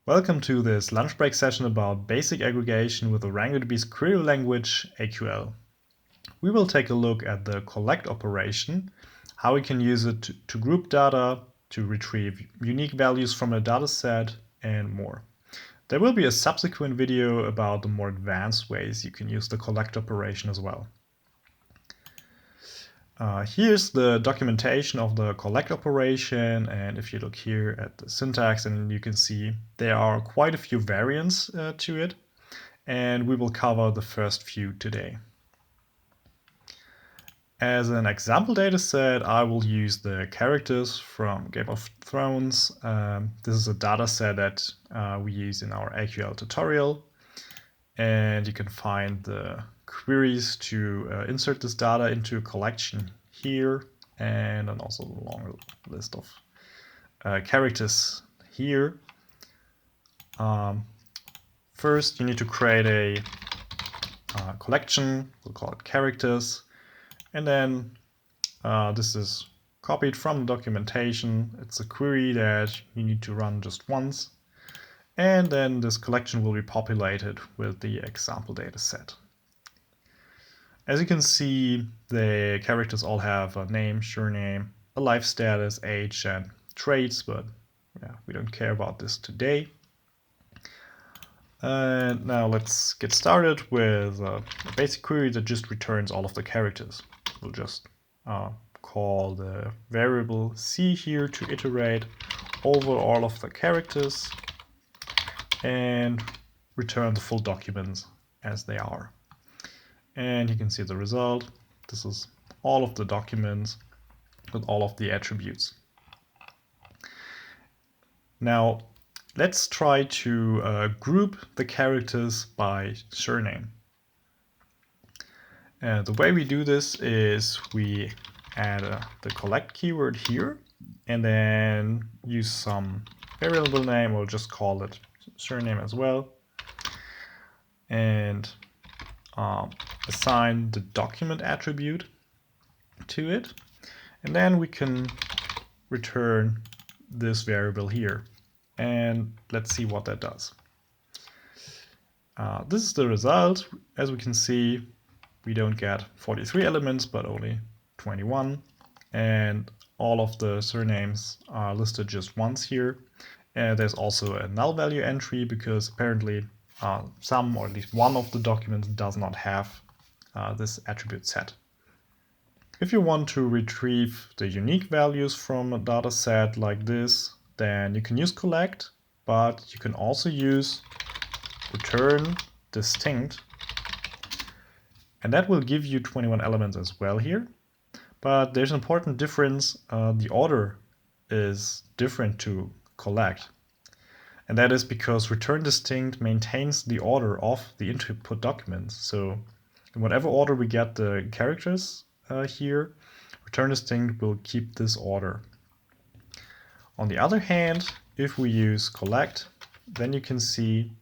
Welcome to this lunch break session about basic aggregation with ArangoDB's query language AQL. We will take a look at the collect operation, how we can use it to group data, to retrieve unique values from a dataset, and more. There will be a subsequent video about the more advanced ways you can use the collect operation as well. Here's the documentation of the collect operation, and if you look here at the syntax, and you can see there are quite a few variants to it, and we will cover the first few today. As an example dataset, I will use the characters from Game of Thrones. This is a dataset that we use in our AQL tutorial, and you can find the queries to insert this data into a collection here, and then also a long list of characters here. First, you need to create a collection. We'll call it characters, and then this is copied from the documentation. It's a query that you need to run just once, and then this collection will be populated with the example data set. As you can see, the characters all have a name, surname, a life status, age, and traits, but yeah, we don't care about this today. And now let's get started with a basic query that just returns all of the characters. We'll just call the variable c here to iterate over all of the characters and return the full documents as they are. And you can see the result. This is all of the documents with all of the attributes. Now, let's try to group the characters by surname. And the way we do this is we add the collect keyword here, and then use some variable name, or just call it surname as well, and assign the document attribute to it, and then we can return this variable here, and let's see what that does. This is the result. As we can see, we don't get 43 elements but only 21, and all of the surnames are listed just once here. There's also a null value entry because apparently some, or at least one of the documents does not have this attribute set. If you want to retrieve the unique values from a data set like this, then you can use collect, but you can also use return distinct, and that will give you 21 elements as well here. But there's an important difference. The order is different to collect. And that is because return distinct maintains the order of the input documents. So in whatever order we get the characters here, return distinct will keep this order. On the other hand, if we use collect, then you can see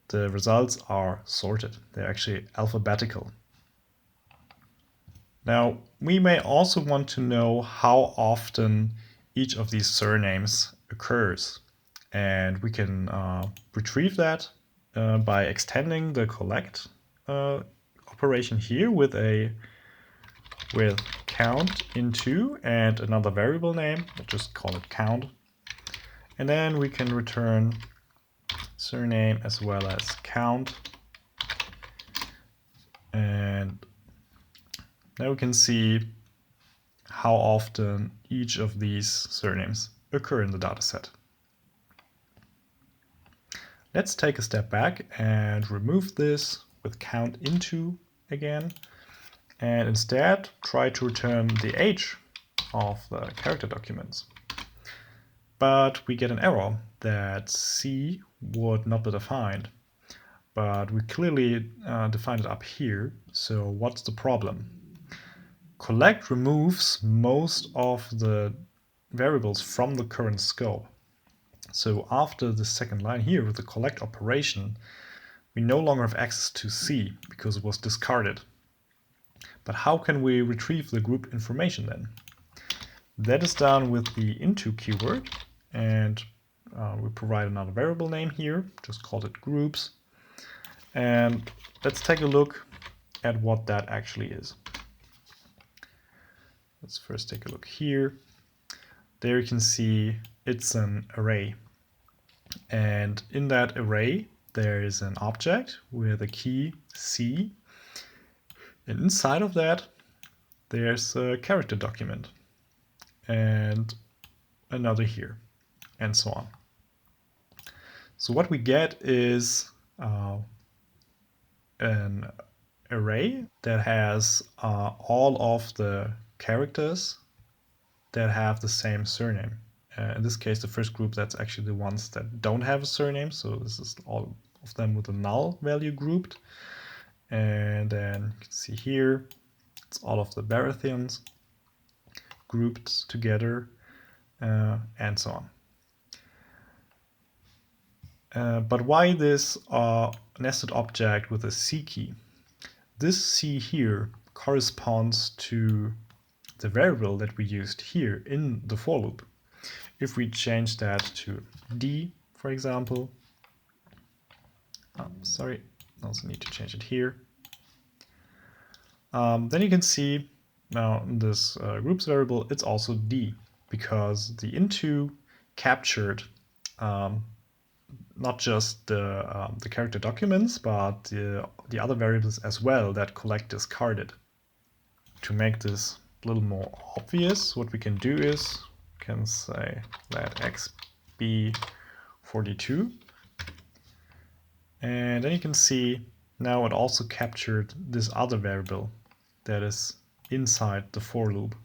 the results are sorted. They're actually alphabetical. Now, we may also want to know how often each of these surnames occurs. And we can retrieve that by extending the collect operation here with count into and another variable name. We'll just call it count. And then we can return surname as well as count. And now we can see how often each of these surnames occur in the dataset. Let's take a step back and remove this with count into again, and instead try to return the age of the character documents. But we get an error that C would not be defined, but we clearly defined it up here. So what's the problem? Collect removes most of the variables from the current scope. So after the second line here with the collect operation, we no longer have access to C because it was discarded. But how can we retrieve the group information then? That is done with the into keyword, and we provide another variable name here, just call it groups. And let's take a look at what that actually is. Let's first take a look here. There you can see it's an array. And in that array, there is an object with a key C. And inside of that, there's a character document and another here, and so on. So what we get is an array that has all of the characters that have the same surname. In this case, the first group, that's actually the ones that don't have a surname. So this is all of them with a null value grouped. And then you can see here, it's all of the Barathians grouped together, and so on. But why this nested object with a C key? This C here corresponds to the variable that we used here in the for loop. If we change that to D, for example, sorry, I also need to change it here. Then you can see now in this groups variable, it's also D, because the into captured not just the character documents, but the other variables as well that collect discarded. To make this a little more obvious, what we can do is we can say let x be 42. And then you can see now it also captured this other variable that is inside the for loop.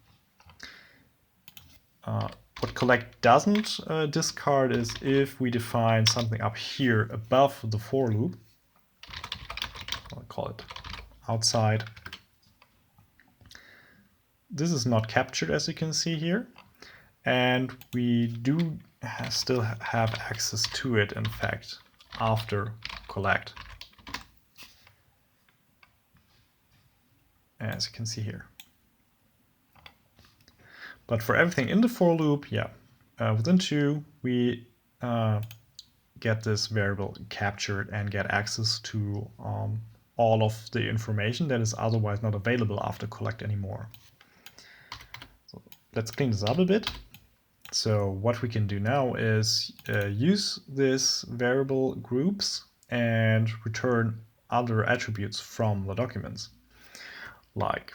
What collect doesn't discard is if we define something up here above the for loop. I'll call it outside. This is not captured, as you can see here, and we do still have access to it, in fact, after collect, as you can see here. But for everything in the for loop, within 2, we get this variable captured and get access to all of the information that is otherwise not available after collect anymore. So let's clean this up a bit. So what we can do now is use this variable groups and return other attributes from the documents. Like,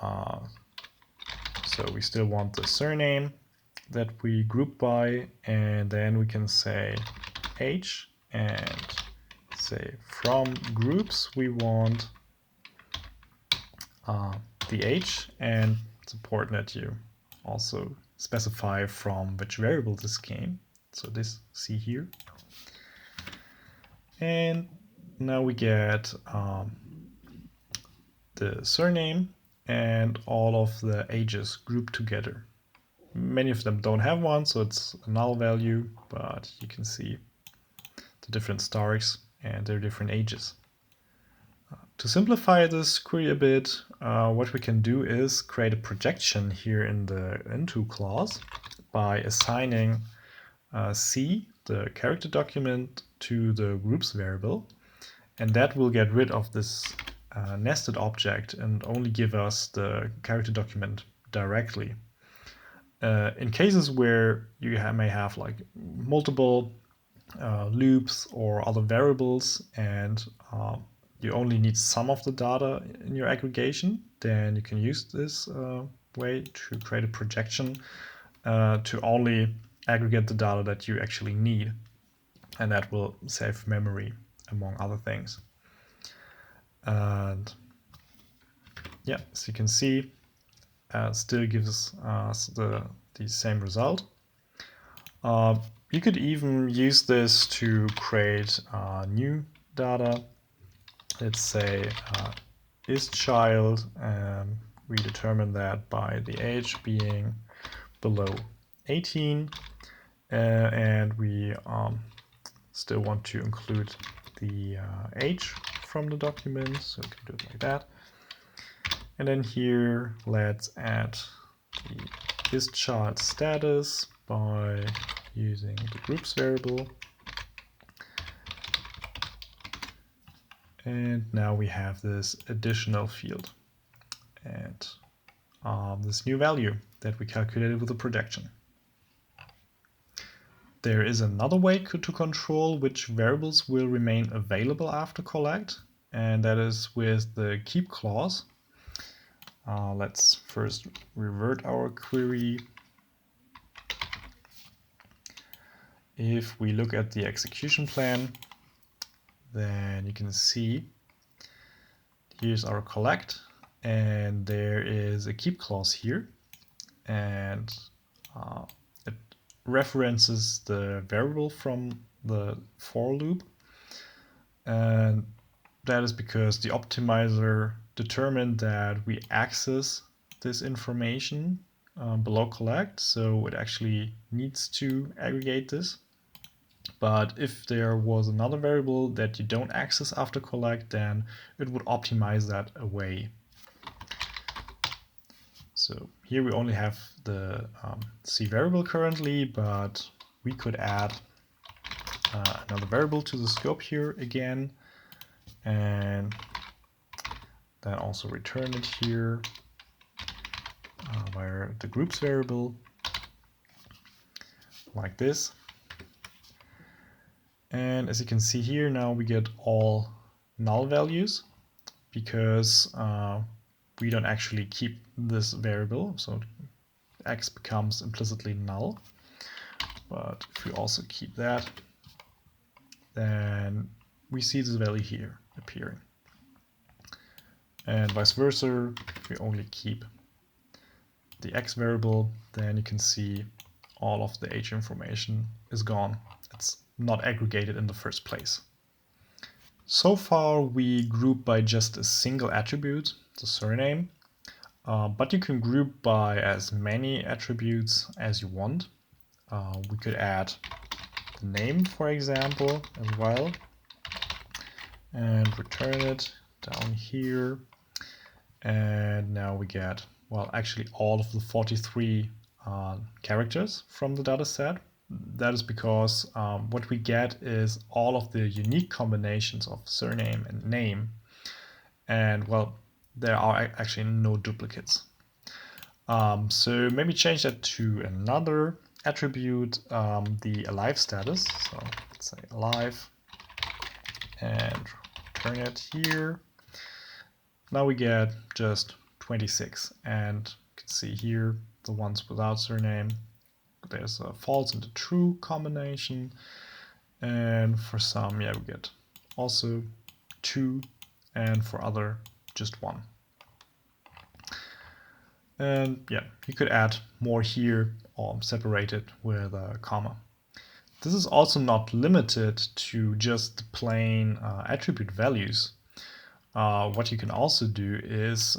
so we still want the surname that we group by, and then we can say h and say from groups we want the h, and it's important that you also specify from which variable this came. So this C here. And now we get the surname and all of the ages grouped together. Many of them don't have one, so it's a null value, but you can see the different stars and their different ages. To simplify this query a bit, what we can do is create a projection here in the into clause by assigning C, the character document, to the groups variable, and that will get rid of this nested object and only give us the character document directly. In cases where you may have like multiple loops or other variables and you only need some of the data in your aggregation, then you can use this way to create a projection to only aggregate the data that you actually need, and that will save memory among other things. And yeah, as you can see, still gives us the same result. You could even use this to create new data. Let's say is child, and we determine that by the age being below 18, and we still want to include the age from the document, so we can do it like that. And then here, let's add the is child status by using the groups variable. And now we have this additional field and this new value that we calculated with the projection. There is another way to control which variables will remain available after collect, and that is with the keep clause. Let's first revert our query. If we look at the execution plan, then you can see here's our collect, and there is a keep clause here, and it references the variable from the for loop, and that is because the optimizer determined that we access this information below collect, so it actually needs to aggregate this. But if there was another variable that you don't access after collect, then it would optimize that away. So here we only have the C variable currently, but we could add another variable to the scope here again, and then also return it here via the groups variable, like this. And as you can see here, now we get all null values because we don't actually keep this variable, so x becomes implicitly null. But if we also keep that, then we see this value here appearing. And vice versa, if we only keep the x variable, then you can see all of the age information is gone. It's not aggregated in the first place. So far we group by just a single attribute, the surname, but you can group by as many attributes as you want. We could add the name, for example, as well, and return it down here. And now we get, well, actually all of the 43 characters from the data set. That is because what we get is all of the unique combinations of surname and name. And well, there are actually no duplicates. So maybe change that to another attribute, the alive status. So let's say alive and return it here. Now we get just 26, and you can see here the ones without surname. There's a false and a true combination, and for some, yeah, we get also 2, and for other, just 1. And yeah, you could add more here or separate it with a comma. This is also not limited to just the plain attribute values. What you can also do is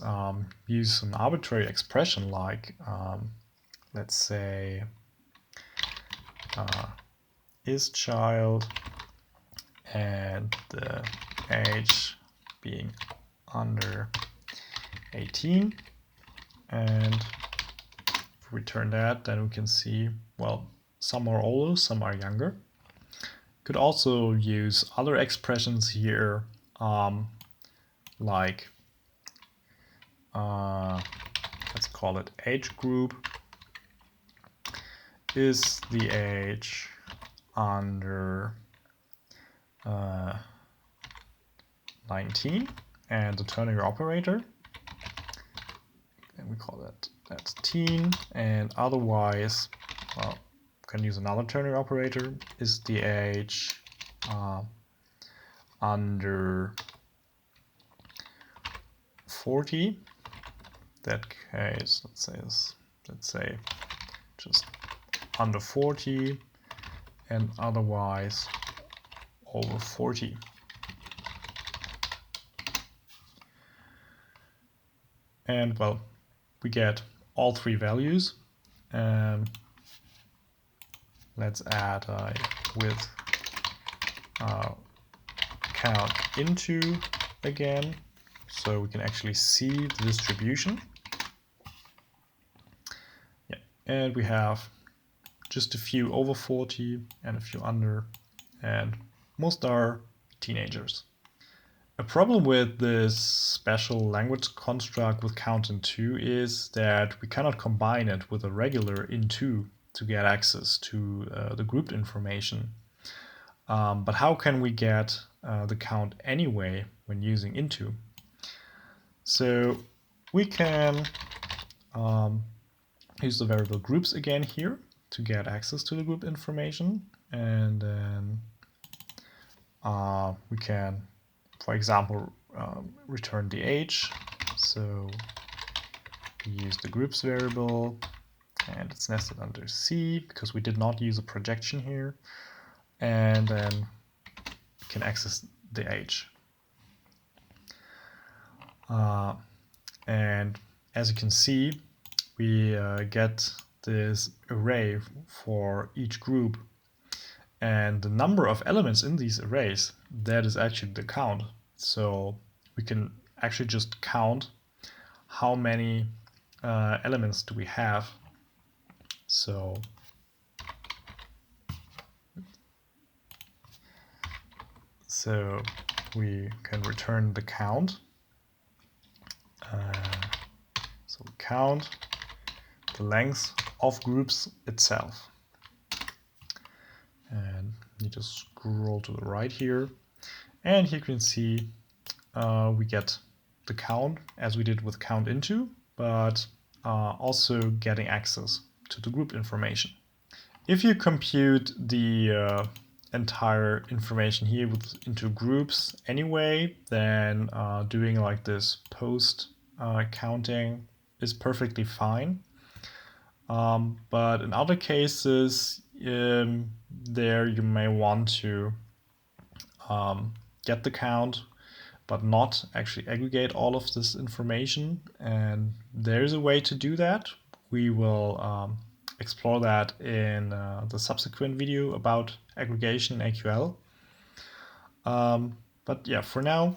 use an arbitrary expression like, let's say, is child and the age being under 18, and if we return that, then we can see, well, some are older, some are younger. Could also use other expressions here, like let's call it age group. Is the age under 19, and the ternary operator, and we call that's teen, and otherwise, well, we can use another ternary operator. Is the age under 40? That case, let's say just under 40, and otherwise over 40. And well, we get all 3 values. Let's add with count into again, so we can actually see the distribution. Yeah, and we have just a few over 40 and a few under, and most are teenagers. A problem with this special language construct with count into is that we cannot combine it with a regular into to get access to the grouped information. But how can we get the count anyway when using into? So we can use the variable groups again here to get access to the group information, and then we can, for example, return the age. So we use the groups variable, and it's nested under C because we did not use a projection here, and then we can access the age. And as you can see, we get this array for each group, and the number of elements in these arrays, that is actually the count. So we can actually just count how many elements do we have. So we can return the count. So we count the length of groups itself. And you just scroll to the right here. And here you can see we get the count as we did with count into, but also getting access to the group information. If you compute the entire information here into groups anyway, then doing like this post counting is perfectly fine. But in other cases, there you may want to get the count, but not actually aggregate all of this information. And there's a way to do that. We will explore that in the subsequent video about aggregation in AQL. But yeah, for now,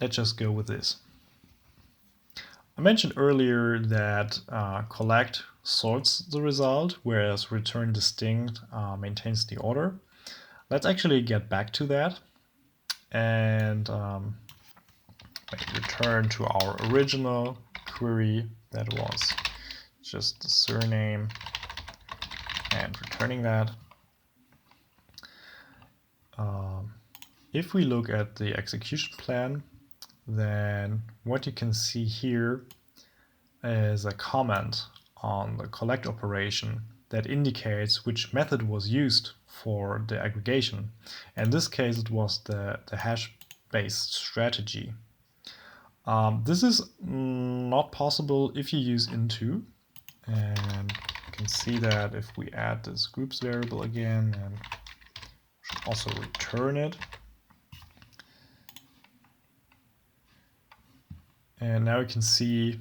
let's just go with this. I mentioned earlier that collect sorts the result, whereas return distinct maintains the order. Let's actually get back to that and return to our original query that was just the surname and returning that. If we look at the execution plan, then what you can see here is a comment on the collect operation that indicates which method was used for the aggregation. In this case, it was the hash-based strategy. This is not possible if you use into, and you can see that if we add this groups variable again and also return it. And now you can see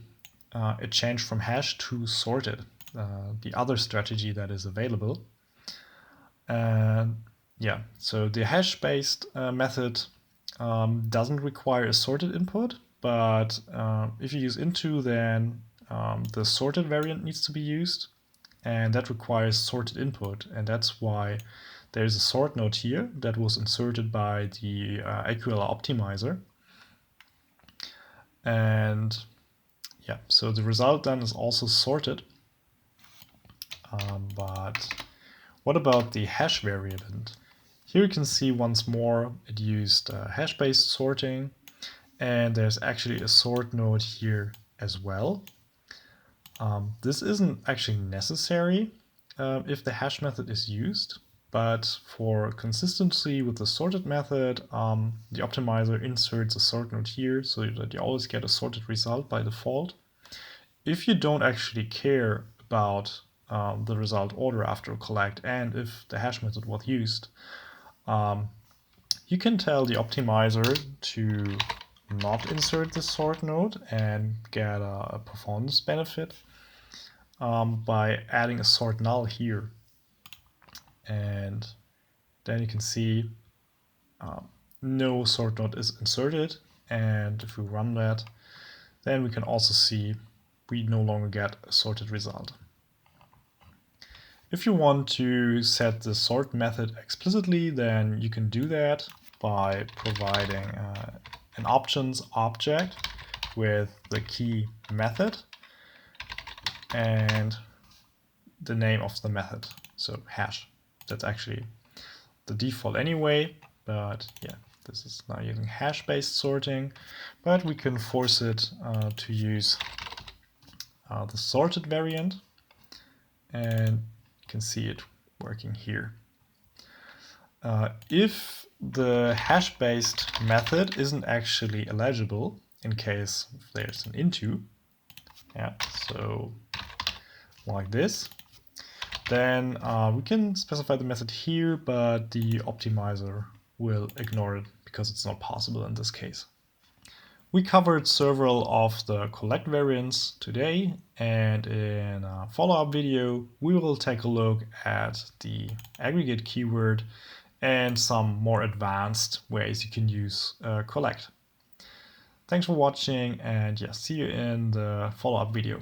it changed from hash to sorted, the other strategy that is available. And yeah, so the hash-based method doesn't require a sorted input, but if you use into, then the sorted variant needs to be used, and that requires sorted input, and that's why there's a sort node here that was inserted by the AQL optimizer. And yeah, so the result then is also sorted. But what about the hash variant? Here you can see once more it used hash-based sorting, and there's actually a sort node here as well. This isn't actually necessary if the hash method is used, but for consistency with the sorted method, the optimizer inserts a sort node here so that you always get a sorted result by default. If you don't actually care about the result order after collect and if the hash method was used, you can tell the optimizer to not insert this sort node and get a performance benefit by adding a sort null here. And then you can see no sort node is inserted, and if we run that, then we can also see we no longer get a sorted result. If you want to set the sort method explicitly, then you can do that by providing an options object with the key method and the name of the method, so hash. That's actually the default anyway, but yeah, this is now using hash-based sorting, but we can force it to use the sorted variant, and you can see it working here. If the hash-based method isn't actually eligible, in case there's an into, yeah, so like this, then we can specify the method here, but the optimizer will ignore it because it's not possible in this case. We covered several of the collect variants today, and in a follow-up video we will take a look at the aggregate keyword and some more advanced ways you can use collect. Thanks for watching, and yeah, see you in the follow-up video.